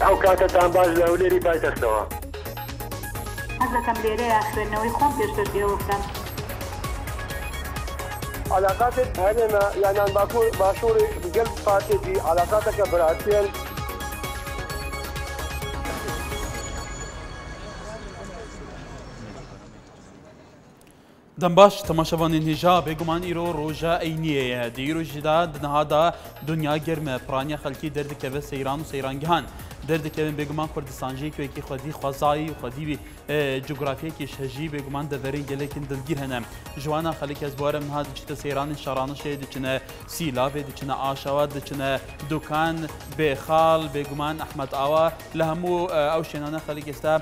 ئەو کاتتان باش لە هەولێری پایتەختەوە. حەز دەکەم لێرەیە خوێندنەوەی خۆم پێشتر پێوە بکەم. علاقاتت هەرێمە یانان باشووری گەل پاتێکی علاقاتەکە براتێن دەمباش تەماشەوانین هێژا بێگومان ئیرۆ ڕۆژە ئەینیەیە دیڕۆژیدا دنەهادا دنیا گەرمە پرانیا خەڵکی دەردەکەوێت سەیران و سەیرانگەهان دەردەکەوێن بێگومان کوردستانجی کوێکی خودی خوازایی و خودی جغرافیەکی شەژی بێگومان دەڤەرین گەلێکن دڵگیر هەنە ژوانە خەڵکی ئەس بوارە منها دچتە سەیرانی شەڕانەشێ دچنە سیلاوێ دچنە ئاشەوە دچنە دوکان بێخاڵ بێگومان ئەحمەد ئاوا لە هەموو ئەو شوێنانە خەڵک ئێستا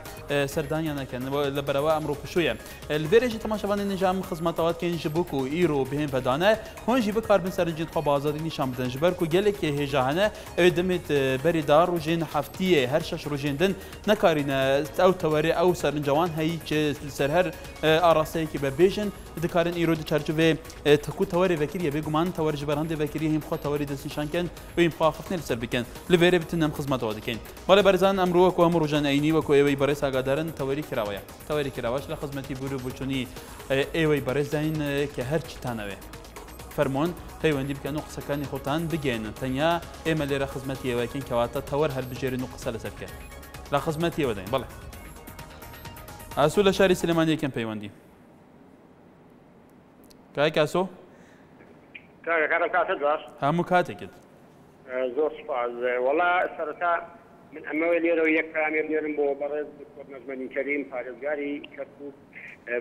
سەردانیانەکەن لەبەرەوە ئەمڕۆ پشوویە لەبێرێژی تەماشەوانی نژام خزمەتەوەتکەین ji bo ku îro bihên vedane hûn jî bikarbin serincên xwe bi azadî nîşan bidin ji ber ku gelekê hêja hene ew demê berê da rojên heftiyê her şeş rojên din nekarîne ew tewerê ew serincewan heyî çi ser her arasteyekî bebêjin dikarin îro di çerçevê tekû tewerê vekiriye bêguman tewer ji ber hindê vekirî hêm xwe tewerî destnîşanken û hêm xwe axiftinê li ser bikin li vêrê bitin em xizmeteva dikin balê berzan emro ku hemû rojan eynî weku êwê berê sagadarin tewerî kirawaye tewerî kirawaş li xizmetî bûrû bûçûnî ئێوەی بەڕێزداین کە هەرچی تانەوێ فەرمۆن پەیوەندی بکەن و قسەکانی خۆتان بگەێنن تەنیا ئێمە لێرە خزمەتی ئێوەکەین کەواتە تەوەر هەر بژێرن و قسە لەسەر بکەن لە خزمەتی ئێوە دەین بەڵێ ئاسوو لە شاری سلێمانیەکەم پەیوەندی کاک ئاسۆ کاتت باش هەموو کاتێکت زۆر سپاس وەڵا سەرەتا من ئەمەوە لێرەوە یەک کامێر نێرم بۆ بەڕێز دکتۆر نەزمەنی کەریم پارێزگاری کەرکووک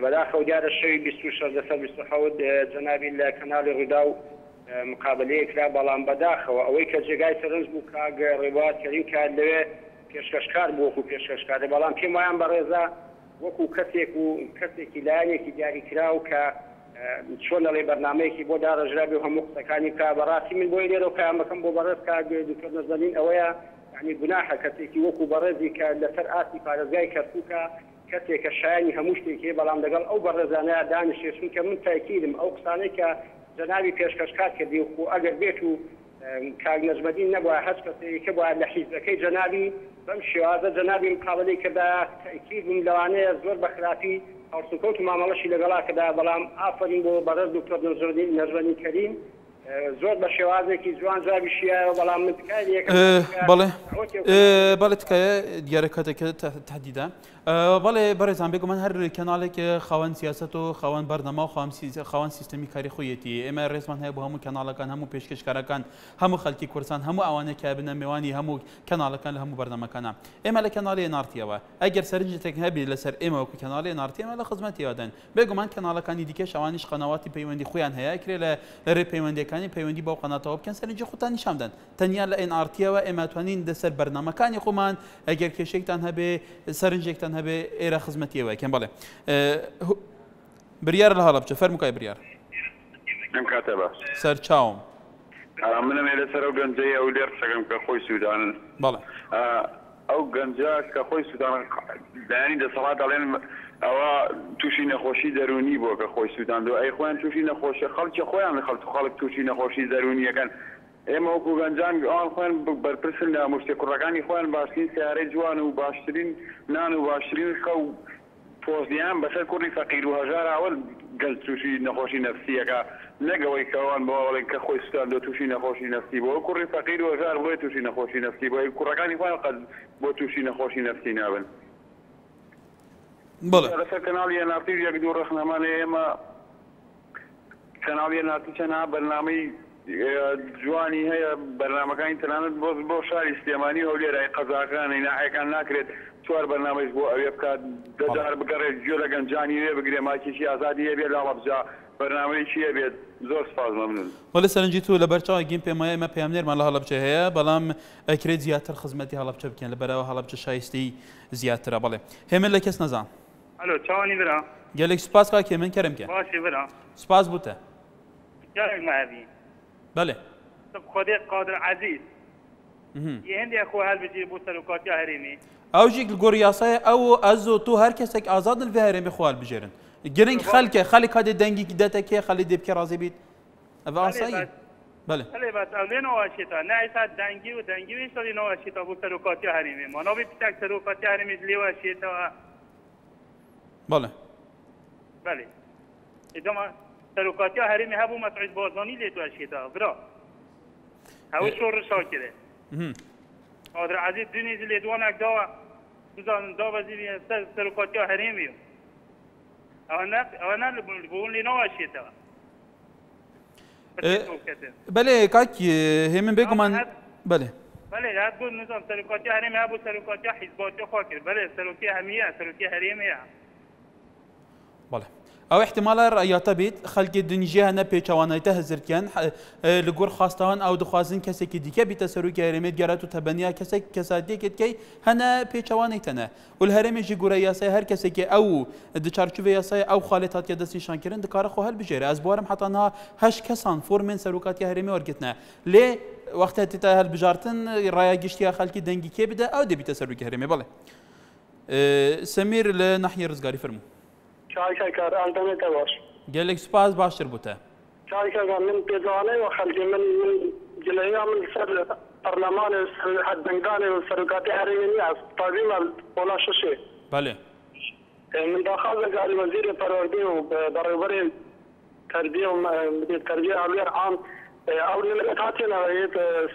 بەداخەو دیارە شەوی 26 جەنابی لە کەناڵی ڕوودا و مقابلەیەکرا بەڵام بەداخەوە ئەوەی کە جێگای سەرنج بوو کاگ ڕێبات کەریم کات لەوێ پێشکەشکار بوو وەکو پێشکەشکارێ بەڵام پێم وایان بەڕێزە وەکو کەسێک و کەسێکی لایەنێکی دیاریکرا و کە چۆن لەڵێ بەرنامەیەکی بۆ داڕژرابی و هەموو قسەکانی کا بەڕاستی من بۆی لێرە و کامەکەم بۆ بەڕێز کاگ دکتۆر نەزمەنین ئەوەیە یعنی گوناحە کەسێکی وەکو بەڕێزی کە لەسەر ئاستی پارێزگای کەرکووکە کەسێکە شایانی هەموو شتێکی بەڵام لەگەڵ ئەو بەڕێزانەیە دانیشێ چونکە من تاکیدم ئەو قسانەی کە جەنابی پێشکەشکار کردی و ئەگەر بێت و کاگ نەزمەدین نەبووە هەست کەسێکە بووە لە حیزبەکەی جەنابی بەم شێوازە جەنابی مقابلەی کەدا تاکیدم لەوانەیە زۆر بەخراپی هەڵسوکەوت و مامەڵەشی لەگەڵا کەدا بەڵام ئافرین بۆ بەڕێز دکتۆر نەزمەنی کەریم زۆر بە شێوازێکی جوان جوابی شیایە بەڵام من بەڵێ تکایە دیارە کاتێکە تهدیدا بەڵێ بەڕێزان بێگومان هەر کەناڵێک خاوەن سیاست و خاوەن بەرنەما و خاوەن سیستەمی کاری خۆیەتی ئێمە ڕێزمان هەیە بۆ هەموو کەناڵەکان هەموو پێشکەشکارەکان هەموو خەڵکی کوردستان هەموو ئەوانەی کە بنە میوانی هەموو کەناڵەکان لە هەموو بەرنەمەکانە ئێمە لە کەناڵی نارتیەوە ئەگەر سەرنجێک هەبی لەسەر ئێمە وەکو کەناڵی نارتی ئێمە لە خزمەتیەوە دەن بێگومان کەناڵەکانی دیکەش ئەوانیش قەنەواتی پەیوەندی خۆیان هەیە کرێ لە ڕێ پەیوەندیەکانی پەیوەندی بەو قەناتەوە بکەن سەرنجی خۆتان نیشان بدەن تەنیا لە NRT-ەوە ئێمە توانین دەسەر بەرنامەکانی خۆمان ئەگەر کێشێکتان هەبێ سەرنجێکتان هەبێ ئێرە خزمەتیەوە کەم بڵێ بریار لە هەڵەبجە فەرمووکای بریار ئەم کاتە باش سەرچاوم منم لەسەر ئەو گەنجەی ئەو لێر قسەکەم کە خۆی سوودانن بەڵێ ئەو گەنجە کە خۆی سوودان بەیانی دەسەڵات دەڵێن ئەوە تووشی نەخۆشی دەرونی بۆ کە خۆی سووداندو ئەی خۆیان تووشی نەخۆشی خەڵکی خۆیان لە خەڵک تووشی نەخۆشی دەرونیەکەن ئێمە وەکو گەنجان ئەوان خۆیان بەرپرسن لە مشتێ کوڕەکانی خۆیان باشترین سیارەی جوان و باشترین نان و باشترین خە و پۆزیان بەسەر کوڕی فەقیر و هەژار ئەوە گەل تووشی نەخۆشی نەفسیەکە نەگەوەی کەوان بۆڵێن کە خۆی سووداندۆ تووشی نەخۆشی نەفسی بۆ کوڕی فەقیر و هەژار بۆی تووشی نەخۆشی نەفسی بۆ کوڕەکانی خۆیان قەت بۆ تووشی نەخۆشی نەفسی نابن لەسەر کەناڵی NRT یەک دوو ڕخنەمانەیە ئێمە کەناڵی NRT چەنها بەرنامەی جوانی هەیە بەرنامەکانی تەنانەت بۆ شاری سلێمانی هەولێرای قەزاکانی ناحەکان ناکرێت چوار بەرنامەی بۆ ئەوێ بکات دەجار بگەڕێت گوێ لە گەنجانی وێ بگرێ ماکێکی ئازادی هەبێت لە هەڵەبجە بەرنامەیەکی هەبێت زۆر سپاس مەمنون وەڵێ سەرنجی تو لە بەرچاوی گیم پێمایە ئێمە پەیامنێرمان لە هەڵەبجە هەیە بەڵام ئەکرێت زیاتر خزمەتی هەڵەبجە بکەن لەبەرەوە هەڵەبجە شایستی زیاترە بەڵێ هێمن لە کەس نەزان الو چاوانی برا گەلێک سوپاس کاکێ من کەرم کە باشی برا سوپاس بووتە جارك معبي بله طب خديق قادر عزيز يهندي اخو هالبجي بوسلوكات يا هريمي او جيك القرياصه او ازو تو هر كسك ازاد الفهرمي خوال بجرن جرينج خلك هذا دنگي كدتك خلي دبك راضي بيت ابا اصاي بله بله بس اولین آشیتا نه ایسا دنگی و دنگی ویشتادی نه آشیتا بود سروکاتی حریمی ما نبی پیتک سروکاتی حریمی لیو آشیتا بله بله ایدام سروکاتی حریمی هبو مسعود بازانی لیتو آشیتا برا هاو شور شاکره قادر عزیز دنیز لیدوان اکداوا بزن دا وزیری سروکاتی حریمی اونا بقول لي نوع شيء بله کاک همین بگو من بله بله هتقول نظام سلوكاتي حريمي ابو سلوكاتي حزباتي خاطر بله سلوكي هميه سلوكي حريميه بله او احتمال رأیاتا بیت خلق دنجیه نه پیچوانایته هزر کن لگور خواستان او دخوازن کسی که دیگه بیت سروکی هرمید گرات و تبنیه کسی کسادی کد کی هنه پیچوانایته نه ول هرمی جی گوره یاسای هر کسی که او دچارچوب یاسای او خالتات که دستی شانکرن دکار خو هل بجره از بارم حتی نه هش کسان فرمن سروکات هرمی ورگتنه لی وقت تا هل بجارتن رای گشتی خلقی دنگی که بده او دبیت سروکی هرمی بله سمیر لناحیه رزگاری فرمو شايكا كار عندنا تواش قالك سباز باشر بوته شايكا من بيزاني وخلقي من جليا من سر برلمان حد بنغاني والسرقاتي حريمية طبيعي ولا شيء بله من داخل قال وزير التربية وبربري تربية ومدير تربية أولياء عام أولياء الأكاتنا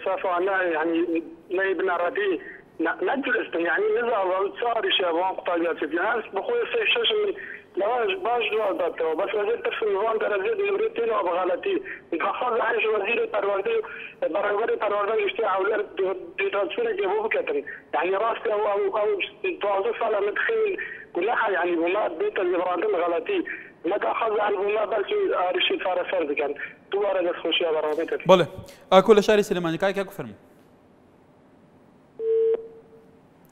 صفوا يعني نايبنا ردي نجلس يعني نزال وصار شيء وقت في الناس بخوي سيشش من لا باش دوادته بس وزير ترفيه النظام درجات يوريتين وبغالتي نخاف عايش وزير الترويج برنامج الترويج يشتغل أولاد ترانسفير جابوه كتر يعني راسي أو توظف على مدخل كل حاجة يعني بما بيت الإبراهيم غلطي ما تأخذ عن بما بس رشيد فارسان كان دوار الخشية برنامج بله كل شهر سليماني كاي كاكو فرمو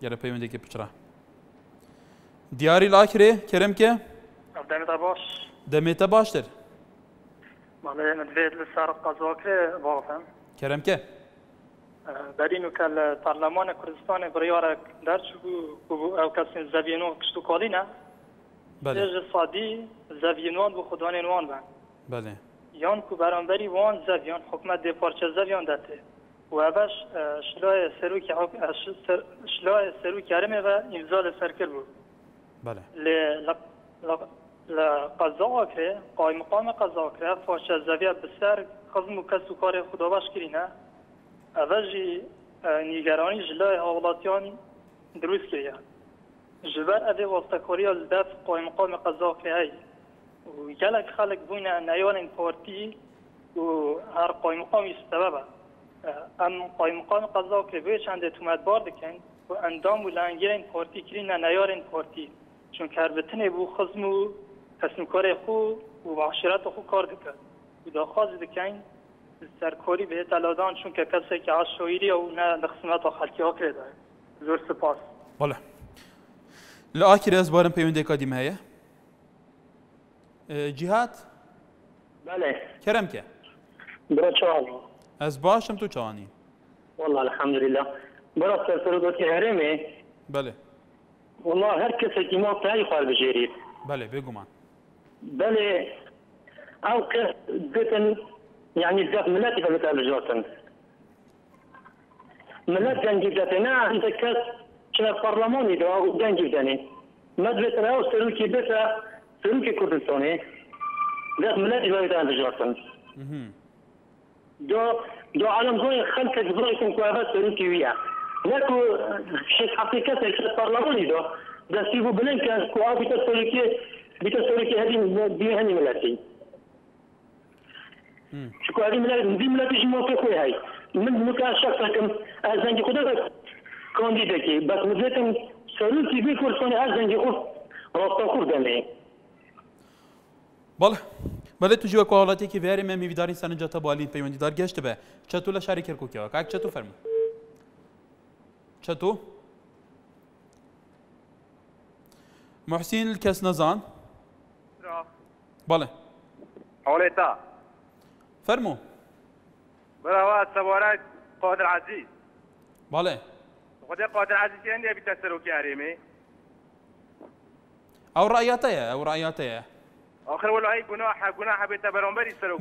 يلا بيوندي كي بشرا دياري الآخرة كرم كه دمت باش دمت باشتر ماله ندفيد لسر قزاكره واقفا كرم كه برینو کل پارلمان کردستان بریارک درچو او کسی زوینو کشتو کالینا بله اج صادی زوینوان بو خدوان وان بن بله یان کو برانبری وان زویان حکومت دی پارچه زویان داته و اوش شلای سروکی هرمه و امضا سرکر بود بله لقضاء قایم مقام قضاء فاش زویه بسر خزم و کس و کار خدا باش کرینه اوجی نیگرانی جلای حالاتیان دروست کریه جبر اوه واسطکاری لدف قایم مقام قضاء هی و گلک خلق بوینه نیان این پارتی و هر قایم مقامی سببه ام قایم مقام قضاء به چند تومت بار دکن و اندام و لنگیر این پارتی کرینه نیار این پارتی چون کربتنه بو خزم و تصمیم کار خو و عشرت خو کار دکن و داخواز دکن سرکاری به تلادان چون که کسی که عشایری و نه لخصمت و خلکی ها کرده زور سپاس بله لآخر از بارم پیونده کادیم هیا جهاد بله کرم که برا چوانی از باشم تو چوانی والله الحمد لله برا سرسرودوتی هرمه بله والله هر کسی که ما تایی خواه بجیرید بله بگو من بله او کس بتن يعني الذات ملاتي فمثال جوتن ملات جنجي ذاتنا عند كاس كنا البرلمان يدوا جنجي ذاني ما بيتنا او سلوكي بيتا سلوكي كردستاني ذات ملاتي فمثال جوتن دو عالم زوي خلف جبرايكم كوابات سلوكي ويا لكو شيء حقيقة في البرلمان يدوا ده سيبو بلنكا كواب بيتا سلوكي هذه بيهني ملاتي شكو هذه دي ملاتيش موافقة هاي من مكان شخص كم أزنجي خدا كانديداكي بس مزيتم سلوكي بيكور صاني أزنجي خوف رابطة خوف دمي بله تو جوا کوالاتی که ویری من می‌دارین سنجات بالین پیوندی دار گشت به چطور لشاری کرد کوکیا کاک چطور فرمون چطور محسن الكاس نزان بله حولتا فرمو براوات سوارات قادر عزيز بله خدي قادر عزيز عندي بتسروكي هريمي او رأياتي آخر والله گناه بیت برانبری سر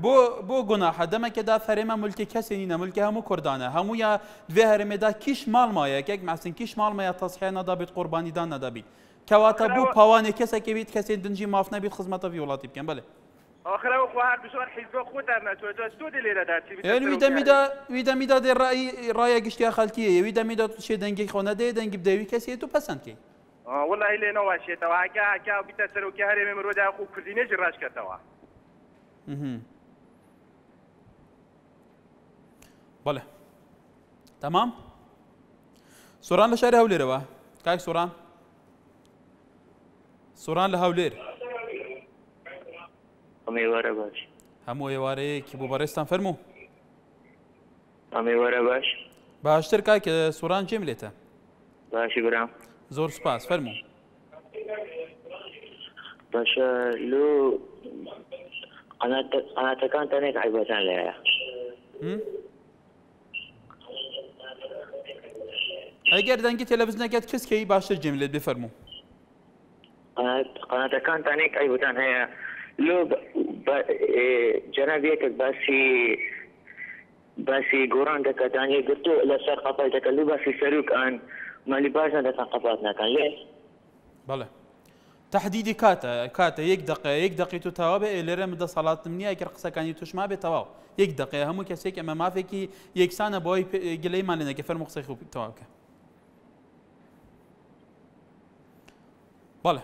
بو گناه دم که دا فرما ملک کسی نینه ملک همو کردانه همو یا دوی هرمه دا کیش مال مایه که مثلا کیش مال مایه تصحیح ندابید قربانی دان ندابید کواتا بو پوانه کسی که بید کسی دنجی ماف نبید خدمت ویولاتی بکن بله آخر او خواهر بسوار حزب خود در تو دلیل داد یعنی ویدا میدا در رای گشتی خالتیه ویدا میدا چه دنگی خونه ده دنگی بدوی کسی تو پسند کی والله اللي نواشي توا كا بتسرو كهري من رودا اخو كزينه جراش كتوا بله تمام سوران لشهر هولير وا كاي سوران لهولير امي ورا باش همو يواري كي بوبارستان فرمو امي ورا باش باشتر كاي سوران جملته باشي برام زور سپاس فرمو باشا لو انا كانت هناك عيبتان لها اگر دنگی تلویزیون نکرد کس کی باشتر جمله بفرمو قناة كانت هناك عيبتان هي لو جنابيك باسي قران دكتاني قلتو لسر قفلتك لو باسي سروك ان مالي باشا دكان قفلتنا كان ليه بله تحديدي كاتا يك دقيقة توابع اللي رمضة صلاة مني أكر قصة كاني تشمع بتواو يك دقيقة هم كسيك أما ما فيكي يك سنة بوي قلي ما لنا كفر مقصيخ توابك بله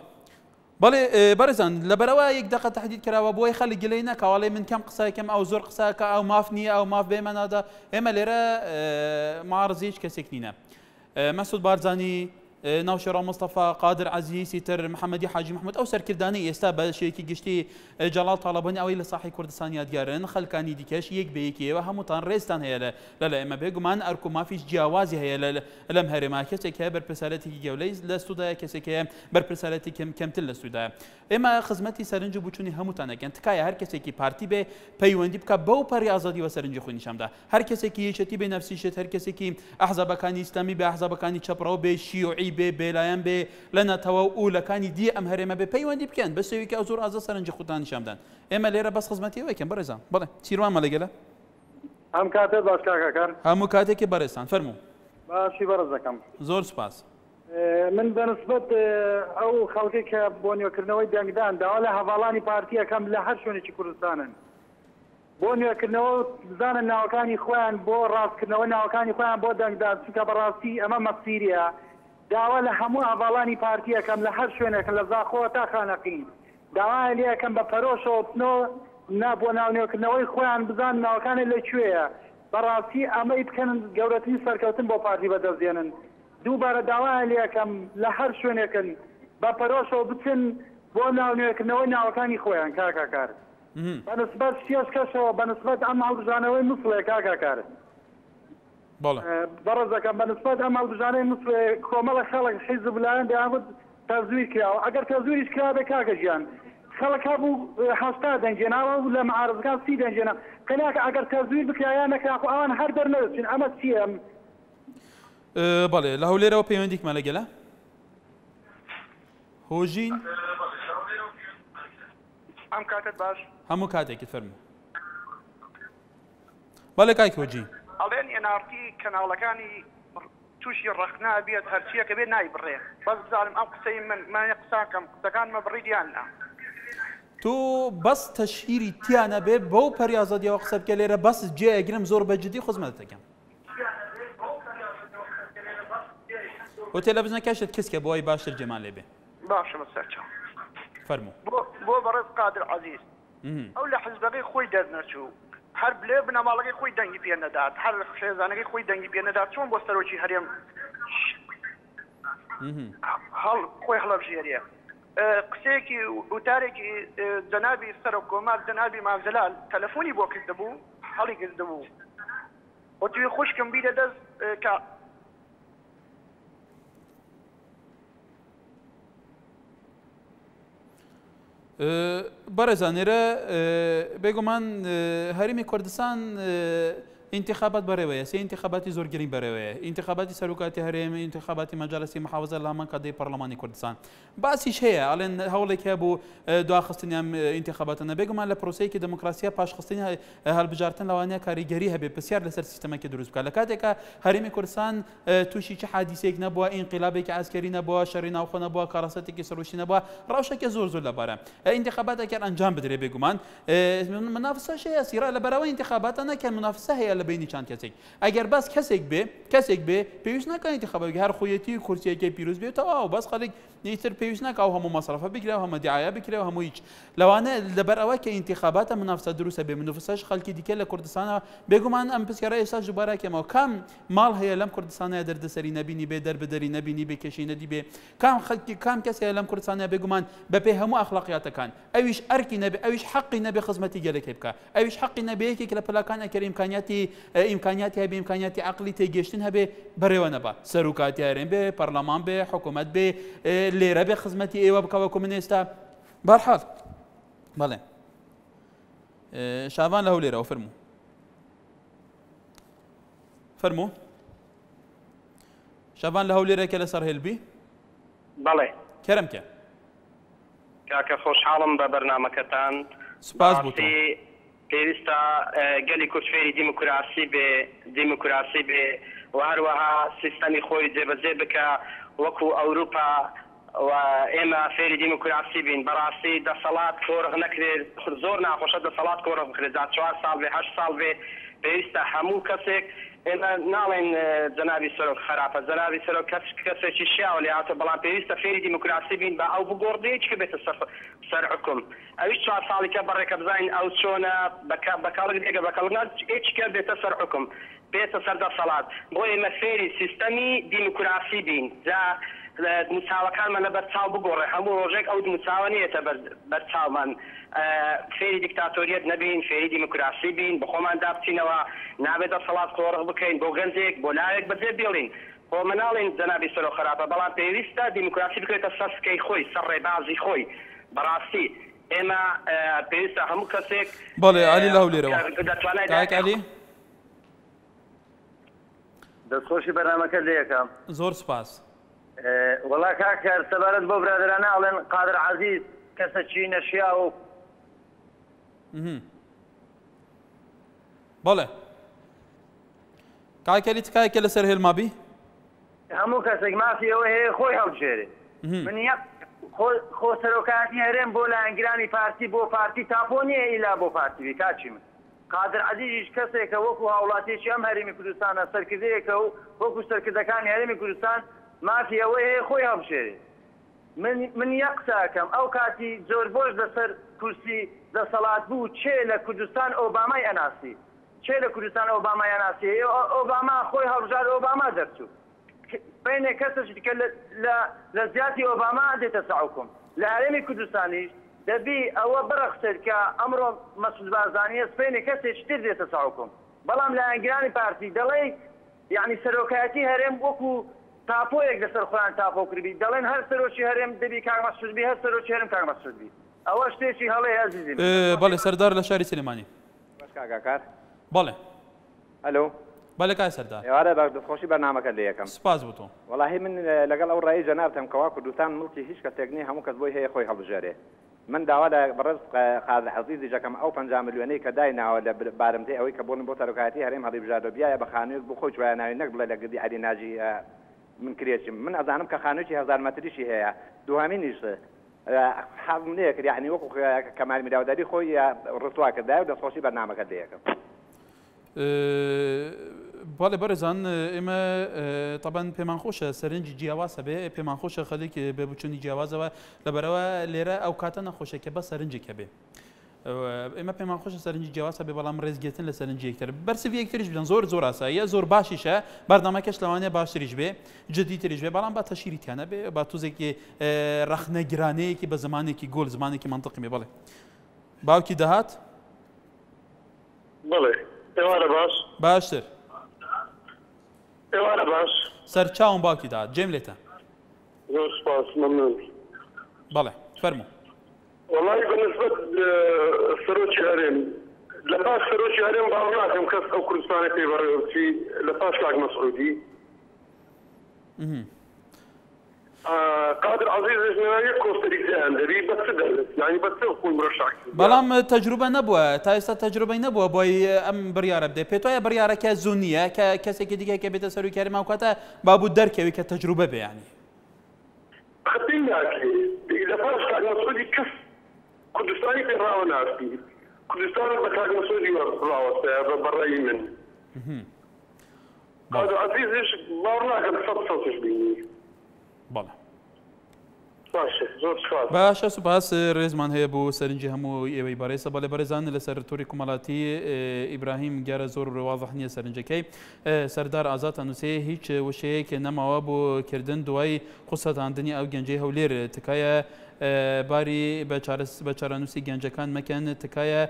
برزان لبروا يك دقة تحديد كراوا بوي خلي قلينا كوالي من كم قصة كم أو زور قصة أو مافني أو ماف بيمن هذا إما لرا معرضيش كسيكنينا مسعود بارزاني ناوشرا مصطفى قادر عزيز سيتر محمدي حاجي محمود او سركرداني استا بشيكي گشتي جلال طالباني او لصاحي كردستان يادگارن خلكاني ديكش يك بيكي وهمتان ريستان هي لا اما بيگمان اركو ما فيش جوازي هي لم هرما كسك بر برسالتي جوليز لستودا كسك بر برسالتي كم تل لستودا اما خدمتي سرنج بوچوني همتان كان تكاي هر كسكي بارتي به پيوندي بك بو پر ازادي وسرنج خوني شمدا هر كسكي يشتي بنفسي شت هر كسكي احزاب كان اسلامي باحزاب كان چپراو به شيوعي بلايان به لنا تو اولى كان دي ام هرمه به پيوندي بكن بس ويك ازور از سرنج خودان شمدان اما ليره بس خدمتي ويكن برزان بله سيروان ملگله هم كاتب باش كاكر هم كاتك برستان فرمو ماشي برزكم زور سپاس من بنسبة او خلقك بونيو كرنوي دانگدان داوله حوالاني بارتيه كم لهر شوني كردستان بونيو كرنوي زان ناوكاني خوان بو راس كرنوي ناوكاني خوان بو دانگدان سكا براسي امام مصيريا داوله همو حوالاني بارتيه كم لهر شوني كم لزاخو تا خانقين داوله ليه كم بفروشو نو نابو ناونيو كرنوي خوان بزان ناوكاني لچويه براسي اما يتكن جورتي سركوتن بو بارتي بدزينن دووبارە داوای لەکەم لە هەر شوێنێکن بە پەرۆشەوە بچن بۆ ناونێکنەوەی ناوەکانی خۆیان کاکار بەنسبەت شێش کەسەوە بەنسبەت ئەم هەڵبژانەوەی مسڵێ کاکار بەڕێزەکەم بەنسبەت ئەم هەڵبژانەی مسڵێ کۆمەڵە خەڵک حیزب لایەن دەیانگوت تەزویر کراوە ئەگەر تەزویریش کرابێ کاکە ژیان خەڵک هەبوو 80 دەنجێناوە و لە معارضەکان 30 دەنجێنا کەناکە ئەگەر تەزویر بکرایان نەکرا خۆ ئەوان هەر دەرنەدەچین ئەمە چییە بله لهوليرا وبيونديك مالجلا هوجين هم كاتب باش همو كاتك تفرمو بله كايك هوجين الين انارتي كانالكاني توشي الرخنا بيت هرشيه كبير نايب الريخ بس ظالم ام قسيم من ما يقساكم كان ما بريد يالنا تو بس تشهيري تيانا بي بو بريازه دي وقسب كليره بس جاي اجرم زور بجدي خدمتك وتلفزيون كاشت كسكه بوي باشر جمال به باشا مساكن فرمو بو برز قادر عزيز او لحزبغي خوي دزنشو حرب لبنى مالغي خوي دنگي بينا دات حرب خيزانغي خوي دنگي بينا دات شلون بوستروچي هريم هل خوي حلب جيريا قسيكي وتاريكي جنابي سرقومات جنابي مع زلال تلفوني بو كذبو حالي كذبو وتي خوشكم بيدا دز كا برزانيرا بيگومان هرمي كردستان انتخابات بريوية سي انتخابات زور جرين بريوية انتخابات سلوكات هرم انتخابات مجالس محافظة لهمان قضية برلماني كردستان باسيش هي على هولك ابو دو خستني انتخاباتنا بيقوم على بروسيك ديمقراطية باش خستني هالبجارتن لوانيا كاريجريها بسيار لسر سيستم كدروز بك لكاتك هرم كردستان توشي شي حادثه نبوا انقلابك عسكري نبوا شرينا وخو نبوا كراستك سروشي نبوا روشك زور زور لبارا انتخاباتك كان انجام بدري بيقومان منافسه شيء يصير لبراوي انتخاباتنا كان منافسه هي اللي بيني چند کسێک ئەگەر باس کەسێک بێ پێویست ناکە انتخابات هەر خۆیەتی کورسیەکەی پیرۆز بێتەوە ئەو باس خەڵک نیتر پێویست ناکە ئەو هەموو مەسرەفە بکرێ و هەموو دیعاە بکرێ و هەموو هیچ لەوانە لەبەر ئەوە کە انتخاباتە منافسە دروستە بێ منافسەش خەڵکی دیکە لە کوردستانە بێگومان ئەم پرسیارە ئێستا دووبارەکەمەوە کام ماڵ هەیە لەم کوردستانە دەردەسەری نەبینی بێ دەربدەری نەبینی بێ کێشەی نەدی بێ کام خەڵکی کام کەس هەیە لەم کوردستانە بێگومان بەپێ هەموو ئەخلاقیاتەکان ئەویش ئەرکی نەبێ ئەویش حەقی نەبێ خزمەتی گەلێکی بکە ئەویش حەقی نەبێ یەکێک لە پلاکان ئەکەر ئیمکانیاتی هەبێ ئیمکانیاتی عەقلی تێگەشتن هەبێ بەڕێوە نەبا سەرۆکاتی هەرێم بێ پەرلەمان بێ حکوومەت بێ لێرە بێ خزمەتی ئێوە بکەوە من ئێستا بەرحاڵ بەڵێ شاوان لە هەولێرەوە فەرموو شاوان لە هەولێرەکە لەسەر هێلبی بەڵێ کەرەمکە کاکە خۆشحاڵم بە بەرنامەکەتان سوپاس بوو پێویستە گەلی کورد فێری دیموکراسی بێ و هەروەها سیستەمی خۆی جێبەجێ بکە وەکو ئەوروپا و ئێمە فێری دیموکراسی بین بەڕاستی دەسەڵات کۆڕغ نەکرێت زۆر ناخۆشە دەسەڵات کۆڕغ بکرێت 4 ساڵ بێ 8 ساڵ بێ پێویستە هەموو کەسێک ئێمە ناڵێن جەنابی سەرۆک خراپە جەنابی سەرۆک کەسێکی شیاو لێ هاتە بەڵام پێویستە فێری دیموکراسی بین بە ئەو بگۆڕدەیەک کە بێتە سەر حکم ئەویش 4 ساڵێکە بەڕێکە بزانین ئەو چۆنە بەکاڵک دێگە بەکەڵنات هیچکە بێتە سەر حکم بێتە سەر دەسەڵات بۆ ئێمە فێری سیستەمی دیموکراسی بین مساوەکانمان لە بەرچاو بگۆڕێ هەموو ڕۆژێک ئەو مساوە نیەتە بەرچاومان فێری دیکتاتۆریەت نەبین فێری دیموکراسی بین بخۆمان دابچینەوە نابێت دەسەڵات کۆڕغ بکەین بۆ گەنجێک بۆ لایەک بەجێ بێڵین خۆ مناڵین جەنابی سەرۆک خراپە بەڵام پێویستە دیموکراسی بکرێتە سەر سکەی خۆی سەر ڕێبازی خۆی بەڕاستی ئێمە پێویستە هەموو کەسێک بەڵێ عەلی لە هەولێرەوە کاک عەلی دەستخۆشی بەرنامەکە لێ یەکەم زۆر سوپاس وڵا کاکەر سەبارەت بۆ برادرانە ئەڵێن قادر عەزیز کەسە چی نەشیا و بەڵێ کاکەلی تکایەکە لەسەر هێلمابی هەموو کەسێک مافی ئەوە هەیە خۆی هەڵبژێرێ من یەک خۆ سەرۆکاتی هەرێم بۆ لایەنگرانی پارتی بۆ پارتی تاپۆ نییە ئیلا بۆ پارتی کاچی من قادر عەزیزیش کەسێکە وەکو هاوڵاتیەکی ئەم هەرێمی کوردستانە سەرکردەیەکە و وەکو سەرکردەکانی هەرێمی کوردستان مافی ئەوە هەیە خۆی هەڵبژێرێ من یەک قساکەم ئەو کاتی زۆر بۆش لەسەر کورسی دەسەڵات بوو چێ لە کوردستان ئۆبامای ئەناسی چێ لە کوردستان ئۆبامای ئەناسی ئۆباما خۆی هەڵبژار ئۆباما دەرچوو بینێ کەسش دیکە لە زیاتی ئۆباما دێتە سەحکوم لە هەرێمی کوردستانیش دەبی ئەوە بەرەخسێت کە ئەمڕۆ مەسعود بارزانیە سپێنێ کەسێک تر دێتە سەحکوم بەڵام لە ئەنگرانی پارتی دەڵێ یعنی سەرۆکایەتی هەرێم وەکو تاپۆیەک لەسەر خۆیان تاپۆ کردبی دەڵێن هەر سەرۆکی هەرێم دەبی کاک مەسعودبی هەر سەرۆکی هەرێم کاک مەسعودبی ئەوە شتێکی هەڵەیە عەزیزم بەڵێ سەردار لە شاری سلێمانی کاکار بەڵێ ئەلۆ بەڵێ کای سەردار ئێوارە دەستخۆشی بەرنامەکە لێ یەکەم سپاس بوو تۆ وەڵاهی من لەگەڵ ئەو ڕایی جەنابتەم کەوا کوردستان مڵکی هیچ کەسێک نییە هەموو کەس بۆی هەیە خۆی هەڵبژێرێ من داوا لە بەڕێز قادر عەزیزی دەکەم ئەو 50 ملیۆنەی کە دایناوە لە بارمتەی ئەوەی کە بۆ سەرۆکایەتی هەرێم هەڵبژاردە بیایە بە خانوویەک بۆ خۆی وایە ناوی نەک بڵێ لە گردی عەلی ناجی من کرێچم من ئەزانم کە خانوویەکی 1000 مەتریشی هەیە دوهامینیش حەزم لێ کرد یعنی وەکو کەمال میراوداری خۆی ڕسوا کردای و دەستخۆشی بەرنامەکە لێ یەکەم بەڵێ بەڕێزان ئێمە طبعاً پێمان خۆشە سەرنجی جیاوازە بێ پێمان خۆشە خەڵک بێبوچوونی جیاوازەوە لەبەرەوە لێرە ئەو کاتە نەخۆشە کە بە سەرنجێکە بێ ئێمە پێمان خۆشە سەرنجی جیاوازە بێ بەڵام ڕێزگێتن لە سەرنجی یەکتر بەرسەوی یەکتریش بدەن زۆر ئاساییە زۆر باشیشە بەردەمەکەش لەوانەیە باشتریش بێ جدیتریش بێ بەڵام با تەشیریتیانە بێ با توزێکی ڕەخنەگرانەیەکی بە زمانێکی گۆل زمانێکی منطقی بێ بڵێ باوکی دەهات بڵێ ئێوارە باش باشتر ئێوارە باش سەرچاوم باوکی داهات جێم لێتە زۆر سپاس مەمنون بەڵێ فەرموو والله بالنسبة لسروج هرم لباس سروشي هرم بارناكم كس أو كردستان في لباس كاك مسعودي قادر عزيز نوايا كوستريكا عندري بس يعني بس أخوي مرشح بەڵام تەجروبە نەبووە تا ئێستا تەجروبەی نەبووە بۆی ئەم بڕیارە بدەیت پێت وایە بڕیارەکە زوو نییە کە کەسێکی دیکە کە بێتە سەرۆکیاری ماوکاتە بابوو دەرکەوی کە تەجروبە بێ یانی خطيناكي لباس كاك مسعودي كس كردستاني في راو ناسي كردستان بكاك مسعودي راو برأيي من قادر عزيز إيش بارناكم صوتش بيني بەڵێ باشە سوپاس ڕێزمان هەیە بۆ سەرنجی هەموو ئێوەی بەڕێسە بەڵێ بەڕێزان لەسەر تۆری کومەڵاتی ئیبراهیم گیارە زۆر واضح نییە سەرنجەکەی سەردار ئازاد ئەنووسێ هیچ وشەیەک نەماوە بۆ کردن دوای قوسەتاندنی ئەو گەنجەی هەولێر تکایە باری بە چارەنووسی گەنجەکان مەکەن تکایە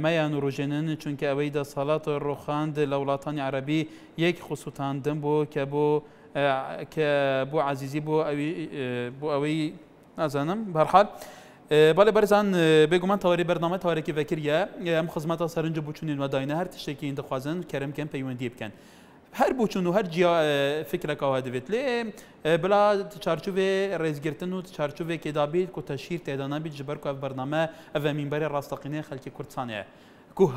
مەیان و ڕۆژێنن چونکە ئەوەی دەسەڵات ڕۆخاند لە وڵاتانی عەرەبی یەک قوسوتاندن بۆ کە بۆ عزیزی بۆ ئەوەی نازانم بەرحال بەڵێ بەرزان بێگومان تەوەری بەرنامە تەوارێکی ڤەکریە ئەم خزمەتە سەرنج بچوونین وەداینە هەر تشتێکی دەخوازن کەرەمکەن پەیوەندی بکەن هەر بچوون و هەر جیا فکرەکەەوە دەبێت لێ بلا چارچوبێ ڕێزگرتن و چارچوبێکی دابیت و تەشیر تێدا نابیت ji ber ku ev bername ev mînberê rastaqînê xelkê Kurdistanê ye ku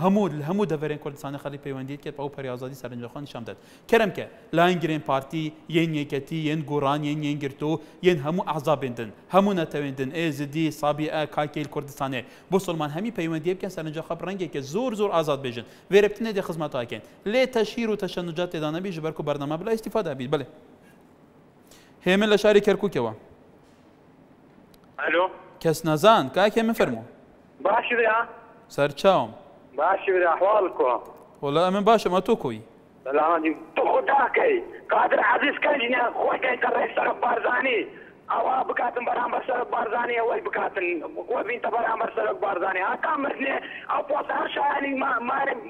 hemû deverên Kurdistanê xelî peywendî dike ew peryazadî serencexa nîşan ded keremke layên girên partî yên yeketî yên goran yên girto yên hemû ehzabên din hemû netewên din ê zidî sabî e kakêl Kurdistanê bo Sulman hemî peywendiyê bikin serencexa bi rengekê zor azad bêjin vêreptinê dê xizmeta bikin lê teşîr û teşennucat têda nebî ji ber ku bername bila îstîfade bît belê هێمن لە شاری کەرکووکەوە الو کەس نەزان کاکێ من فەرموو باشی برا سەرچاوم باشی برا احوالكم وەڵا ئەمن باشم ئە تۆ کۆی سلامتی تو خداکەی قادر عزیز کەژنە خۆی کەڕێ سەرک بارزانی ئەوە بکاتن بەرامبەر سەرک بارزانی ئەوەی بکاتن خۆ بینتە بەرامبەر سەرک بارزانی هاتا مردنێ ئەو پۆسە هەر شایانی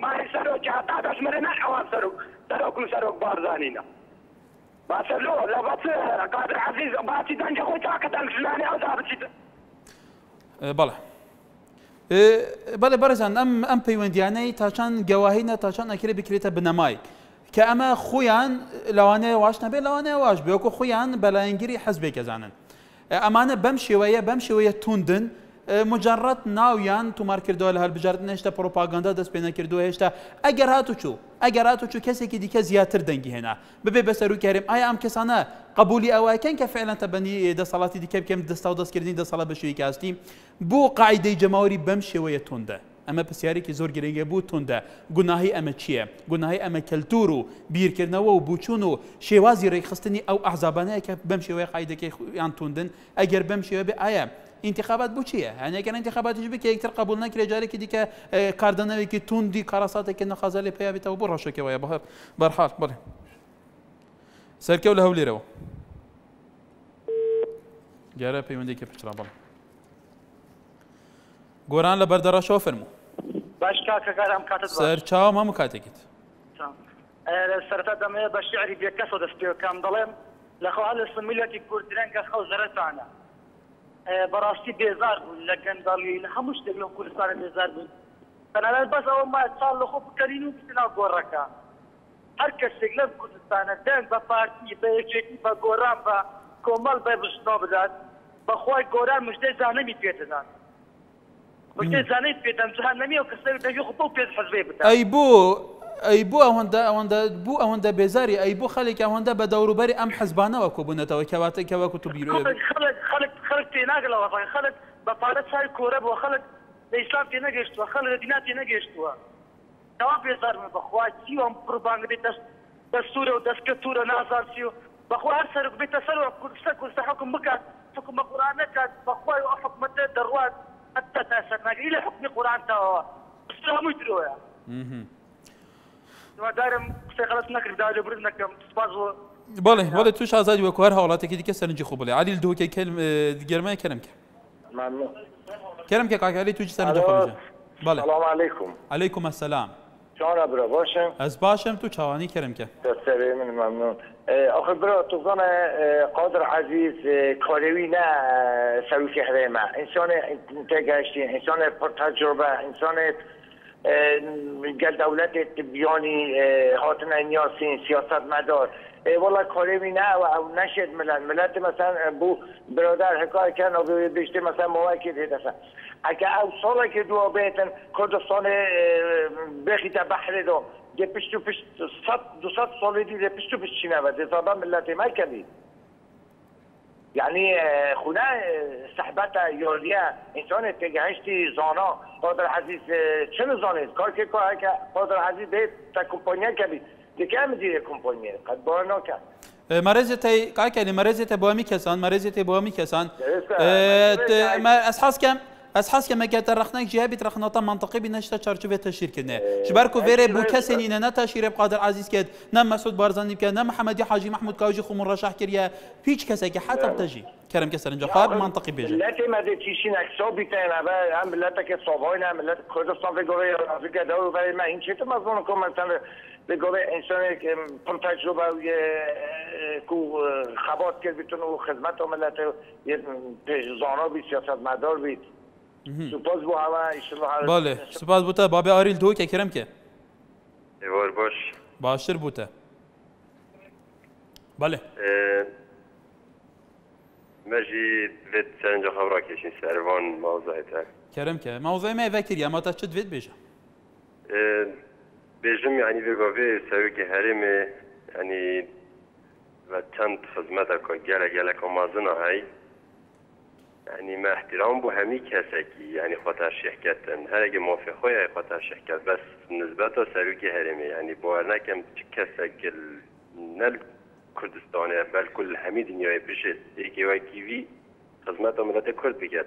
ماری سەرۆکی هەتا دەژمرە نەش ئەوان سەرۆک و سەرۆک بارزانینە باشە لۆ لە بەچ قادر عزیز باچی دەنجە خۆی تاکە دەنگژلانی ئەودا بچیت بەڵێ بەرزان ئەم پەیوەندیانەی تاچان گەواهینە تاچان ئەکرێ بکرێتە بنەمای کە ئەمە خۆیان لەوانەیە واش نەبێت لەوانەیە واش بێوەکو خۆیان بەلایەنگیری حەزبێک ئەزانن ئەمانە بەم شێوەیە توندن مجرد ناویان تومار کردووە لە هەڵبژاردن هێشتا پرۆپاگاندا دەست پێ نەکردووە هێشتا ئەگەر هاتوچوو کەسێکی دیکە زیاتر دەنگی هێنا ببێ بە سەرۆکیاریم ئایا ئەم کەسانە قبولی ئەوەکەن کە فعلەن تەبەنی دەسەڵاتی دیکە بکەم دەستا و دەستکردنی دەسەڵات بە شێوەیەکی ئاستی بۆ قاعیدەی جەماوەری بەم شێوەیە توندە ئەمە پرسیارێکی زۆر گرنگە بوو توندە گوناهی ئەمە چییە گوناهی ئەمە کەلتور و بیرکردنەوە و بوچوون و شێوازی ڕێکخستنی ئەو ئەحزابانەیە کە بەم شێوەیە قاعیدەکەی یان توندن ئەگەر بەم شێوە بێ ئایا انتخابات بۆ چییە هەنێکەن انتخاباتیش بکە یەکتر قبول نەکرێ جارێکی دیکە کاردانەوێکی توندی کارەساتێکی نەخازە لێ پێیا بێتەوە بۆ ڕەشێکەوەیە بەرحال بڵێ سەرکەوت لە هەولێرەوە دیارە پەیوەندێکی پچرا بڵێ گۆران لە بەردەڕاشەوە فەرموو باش کاکەکارم کاتت سەرچاوم هەموو کاتێکیت سەرەتا دەمەوێت بە شیعری بێکەسەوە دەست پێکەم دەڵێم لەخوا لە سمیلەتی کورد رەنگە خەو زەرەتانە بەڕاستی بێزار بوون لە گەندەڵی لە هەموو شتێک لەم کوردستانە بێزار بوون تەنانەت بەس ئەوە ما چاڵ لە خۆ بکەرین و بچین ناو گۆڕەکە هەر کەسێک لەم کوردستانە دەنگ بە پارتی بە یەکێتی بە گۆران بە کۆمەڵ بە بشتۆ بدات بەخوای گۆران مژدەی زانەمی پێدەدات مژدەی زانەی پێدەم جەهان نەمیە و کەسێک دەوی خۆ بۆ پێت حەزبێ بدات ئەی بۆ ئەوەندە بێزاری ئەی بۆ خەڵێک ئەوەندە بە دەوروبەری ئەم حەزبانەوە کۆبوونەتەوە کەواتە وەکو تو بیرۆ خەڵک تێناگەڵەوە خەڵک بە پارە چای کۆرە بووە خەڵک لە ئیسلام تێ نەگەشتووە خەڵک لە دینا تێ نەگەشتووە داوا بێزارمە بەخوا چی ئەم قوربان بێت دەستورە و دەستکەوتورە نازانسی و بەخوا هەر سەرک بێتە سەرەوە کوردستان حکم بکات حکم بە قورئان نەکات بەخوا ئەو حکومەتە دەڕوات حتا تا سەرناگری لە حکمی قورئان تاوەوە هەمووی درۆیە دوادارم قسەی غەڵەت نەکرد داوای لێبوردن نەکەم سوپاس بۆ بەڵێ توش ئازادی وەکو هەر هەوڵاتێکی دیکە سەرنجی خۆ بڵێ علی دووکەی گەرمای کەرەمکە کەرەمکە کاکەلی توی سەرنجی خۆ بژە بەڵێ سلام علیکم علیکم السلام چۆنە برا باشم ئەس باشم تو چاوانی کەرەمکە دەستەوێ من مەمنون آخه برا توزانە قادر عزیز کارەوی نه سەرۆکی هەرێمە ئینسانێ تێگەشتی ئینسانێ پڕ تەجروبە ئینسانێ قال دولت تبياني هاتنا ياسين سياسات مدار والله كلامي نه او نشد ملت مثلا بو برادر حکایت کردن و بیشتر مثلا مواکد هدفه اگه او ساله که دو بیتن کردستان بخیت بحر دو ده پشتو پشت 200 سالی دیده پشتو پشت چینه و ده ملت ما کردی يعني خنا صحبت یاریه انسان تگهشتی زانا قادر عزیز چه زانید کار که قادر عزیز به تا کمپانیا کبی دیگه هم دیگه کمپانیا قد بار نکرد مرزتي كاكلي مرزتي بوامي كسان مرزتي بوامي كسان اسحاس كما قالت رخناك جهه رخناطه منطقي بنشتا تشارجوفه تشير كنا شباركو فيري بو كسنين انا تشير بقادر عزيز كد نم مسعود بارزاني كان نم محمد حاجي محمود كاوجي خو مرشح كريا فيش كساك حتى بتجي كرم كسر انجحاب منطقي بيجي لا ما تشين اكسو بتاعنا بقى هم ملتك صوباينا ملت كردستان في جوي افريقيا دور ولی ما این چیت مزون کوم مثلا به گوی انسان که تجربه کو خبات کرد بتونه و خدمت ملت زانا بی سیاست مدار بی سپاس بو هوا ایشالله بله سپاس بوده بابی آریل دو که کرم که ایوار باش باشتر بوده بله مجي فيت سنجا خبرك شي سروان موضوعتها كرم كه موضوع ما فكر يا ما تشد فيت بيجا بيجم يعني بيقوي سوي هرمي يعني وتنت خدمتك جالا كمازنا هاي يعني ما احترام بو همي كسكي يعني خاطر شركتن هرج موافق خويا خاطر شركت بس نسبة سوي هرمي يعني بوارنا كم كسك نل كردستان بل كل همه دنیای پیش یکی و کیوی خدمت ملت کرد بگید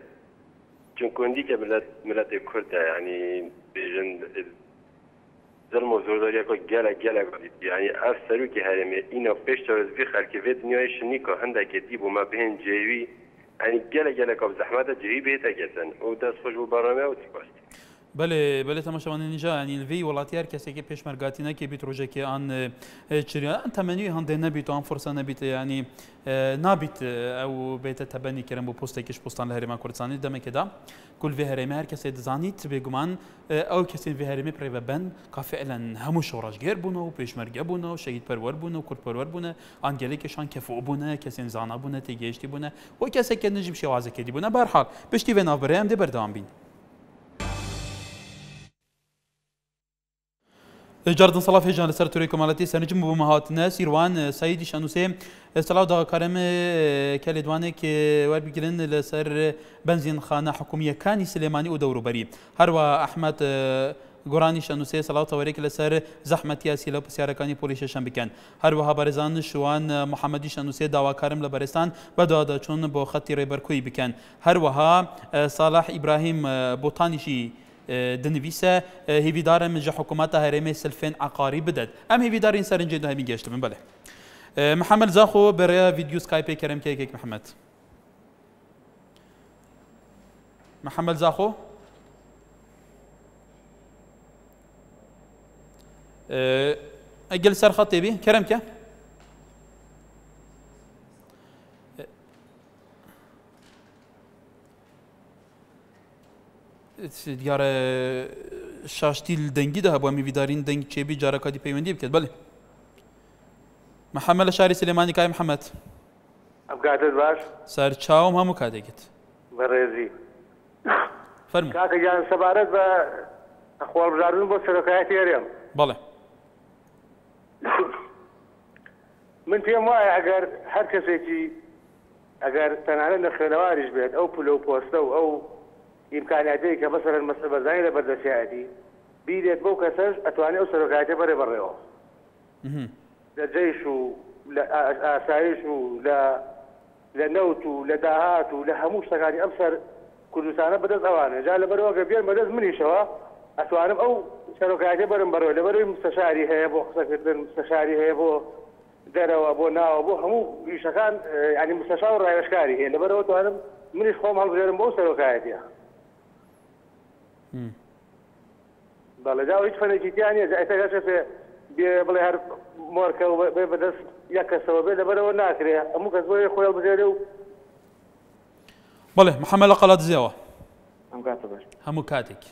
چون کندی که ملت کرد یعنی بیشن ظلم و زورداری که گله یعنی افسرو که هرمه اینا پیش تا بی خلک و دنیای شنی که هنده که دیبو ما بهن جیوی یعنی گله که زحمت جیوی بهت گذن و دست خوش و برنامه و تپاست بله تماشاوان اینجا یعنی الوی ولاتیار کسی که پیشمرگاتی نکی بیت روزه که آن چریا آن تمنی هنده نبیت و آن فرصه نبیت یعنی نبیت او بیت تبنی کردن با پست کش پستان لهرمان کردستانی دم کدا کل به هرمی هر کسی دزانیت بگمان او کسی به هرمی پری بن که فعلا همو شورشگر بونه و پیشمرگ بونه و شهید پرور بونه و کرد پرور بونه آن گلی کشان کفو بونه کسی زانا بونه تیگشتی بونه و کسی که نجیب شوازه کدی بونه برحال بشتی و نافبریم دی بردام بین جاردن صلاح هجان لسر توری کمالاتی سرنجم بمهاتنا سیروان سعیدی شانوسه صلاح دا کارم کلیدوانه که ور بگیرن لسر بنزین خانه حکومیه کانی سلیمانی و دوروبری هر و احمد گورانی شانوسه صلاح تاوری که لسر زحمتی اسیلا پسیارکانی پولیسشان بکن هر و هبارزان شوان محمدی شانوسه داوا کارم لبرستان بدادا چون با خطی ریبرکوی بکن هر وها صالح ابراهیم بوتانیشی دنویسه هیویدار من جه حکومت هرمی سلفین عقاری بدد ام هیویدار این سرنجی دو همین گشت من بله محمد زاخو برای ویدیو سکایپ کرم که یک محمد زاخو اجل سر خطي بي كرم که دیار شاشتیل دنگی ده با میویدارین دنگ چه بی جارا کادی پیوندی بکد بله محمد شاری سلیمانی کای محمد ابقاتت باش سر چاوم همو کادگت برزی فرمو کاکا جان سبارت با اخوال بزاردن با سرکایتی هریم بله من پیم وای اگر هر کسی که اگر تنانه نخنوارش بید او پلو پوسته او إمكانياتي كمثلا مثل بزايد بدرسياتي بيدت بو كسر أتواني أسر وكاتي بري بريو لا جيش لا آسايش لا نوت لا داهات لا هموش تكاني أبصر كل سنة بدز أواني جاء لبرو قبيل مدز مني شوا أتواني أو شركاتي بري بريو لبرو مستشاري هي بو خصك مستشاري هي بو دروا بو ناو بو همو يشكان يعني مستشار رأي أشكاري هي لبرو أتواني مني خوم هالغير بو سركاتي بله جاو هیچ فنی کیانی از ایتاگاش في بله هر مارکه و بدرس یک سوابه لبره و ناکره امو کسبوی خویل بزیرو بله محمد قلات زیوا هم کاتبش همو کاتک